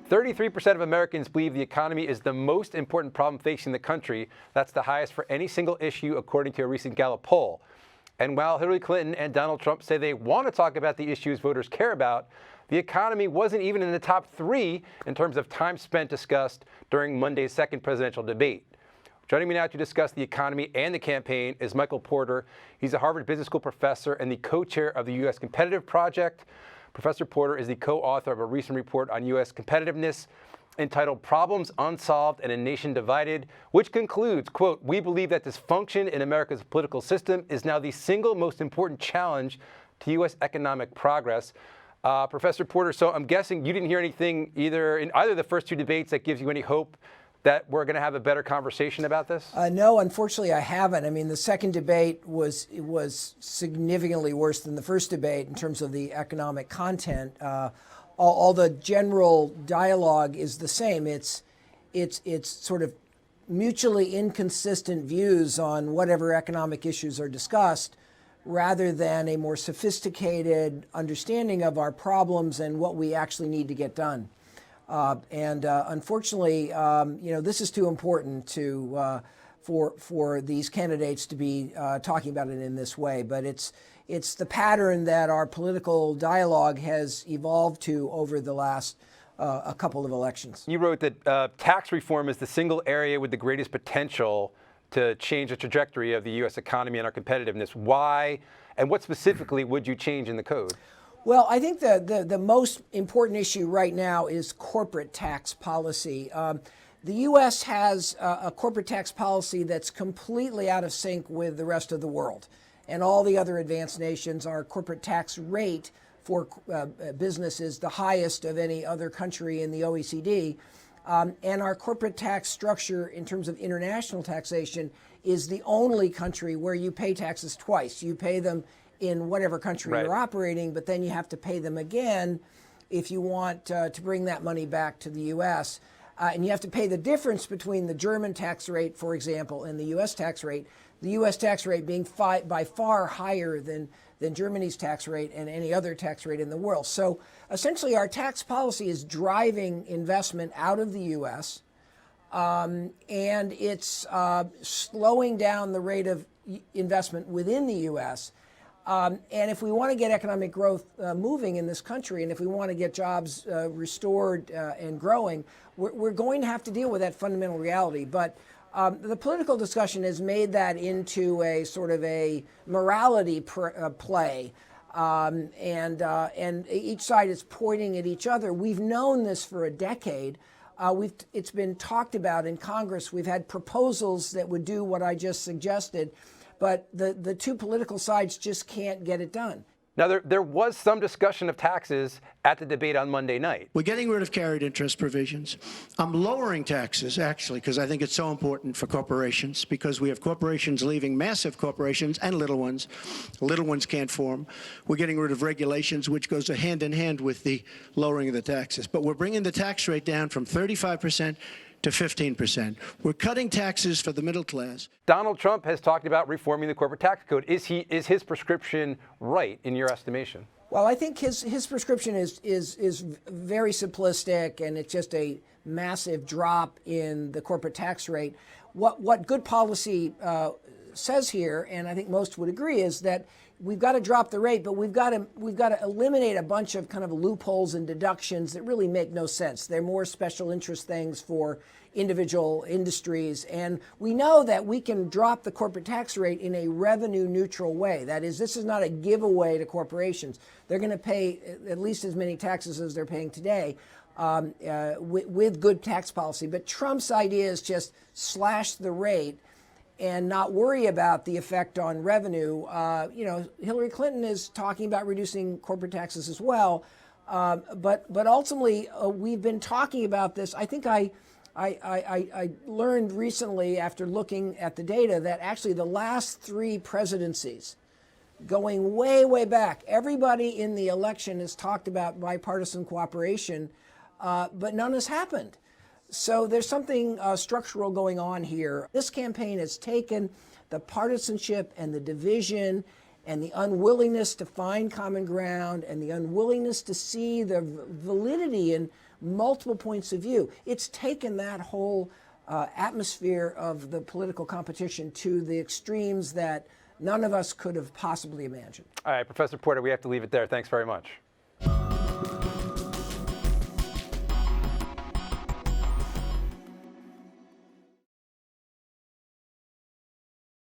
33% of Americans believe the economy is the most important problem facing the country. That's the highest for any single issue, according to a recent Gallup poll. And while Hillary Clinton and Donald Trump say they want to talk about the issues voters care about, the economy wasn't even in the top 3 in terms of time spent discussed during Monday's second presidential debate. Joining me now to discuss the economy and the campaign is Michael Porter. He's a Harvard Business School professor and the co-chair of the U.S. Competitive Project. Professor Porter is the co-author of a recent report on U.S. competitiveness entitled Problems Unsolved and a Nation Divided, which concludes, quote, "We believe that dysfunction in America's political system is now the single most important challenge to U.S. economic progress." Professor Porter, so I'm guessing you didn't hear anything in either of the first 2 debates that gives you any hope that we're going to have a better conversation about this? No, unfortunately, I haven't. I mean, the second debate was significantly worse than the first debate in terms of the economic content. All the general dialogue is the same. It's sort of mutually inconsistent views on whatever economic issues are discussed, rather than a more sophisticated understanding of our problems and what we actually need to get done. Unfortunately, this is too important for these candidates to be talking about it in this way. But it's the pattern that our political dialogue has evolved to over the last a couple of elections. You wrote that tax reform is the single area with the greatest potential to change the trajectory of the U.S. economy and our competitiveness. Why, and what specifically would you change in the code? Well, I think the most important issue right now is corporate tax policy. The U.S. has a corporate tax policy that's completely out of sync with the rest of the world. And all the other advanced nations, our corporate tax rate for business is the highest of any other country in the OECD. And our corporate tax structure in terms of international taxation is the only country where you pay taxes twice. You pay them in whatever country you're operating, but then you have to pay them again if you want to bring that money back to the U.S. And you have to pay the difference between the German tax rate, for example, and the U.S. tax rate. The U.S. tax rate being by far higher than Germany's tax rate and any other tax rate in the world. So essentially, our tax policy is driving investment out of the U.S., and it's slowing down the rate of investment within the U.S., and if we want to get economic growth moving in this country, and if we want to get jobs restored and growing, we're going to have to deal with that fundamental reality. But the political discussion has made that into a sort of a morality play, and each side is pointing at each other. We've known this for a decade. It's been talked about in Congress. We've had proposals that would do what I just suggested. But the 2 political sides just can't get it done. Now, there was some discussion of taxes at the debate on Monday night. We're getting rid of carried interest provisions. I'm lowering taxes, actually, because I think it's so important for corporations, because we have corporations leaving, massive corporations and little ones. Little ones can't form. We're getting rid of regulations, which goes hand in hand with the lowering of the taxes. But we're bringing the tax rate down from 35% to 15%. We're cutting taxes for the middle class. Donald Trump has talked about reforming the corporate tax code. Is his prescription right in your estimation? Well, I think his prescription is very simplistic, and it's just a massive drop in the corporate tax rate. What good policy says here, and I think most would agree, is that we've got to drop the rate, but we've got to eliminate a bunch of kind of loopholes and deductions that really make no sense. They're more special interest things for individual industries. And we know that we can drop the corporate tax rate in a revenue neutral way. That is, this is not a giveaway to corporations. They're going to pay at least as many taxes as they're paying today with good tax policy. But Trump's idea is just slash the rate and not worry about the effect on revenue. Hillary Clinton is talking about reducing corporate taxes as well. But ultimately, we've been talking about this. I think I learned recently, after looking at the data, that actually the last 3 presidencies, going way, way back, everybody in the election has talked about bipartisan cooperation, but none has happened. So there's something structural going on here. This campaign has taken the partisanship and the division and the unwillingness to find common ground and the unwillingness to see the validity in multiple points of view. It's taken that whole atmosphere of the political competition to the extremes that none of us could have possibly imagined. All right, Professor Porter, we have to leave it there. Thanks very much.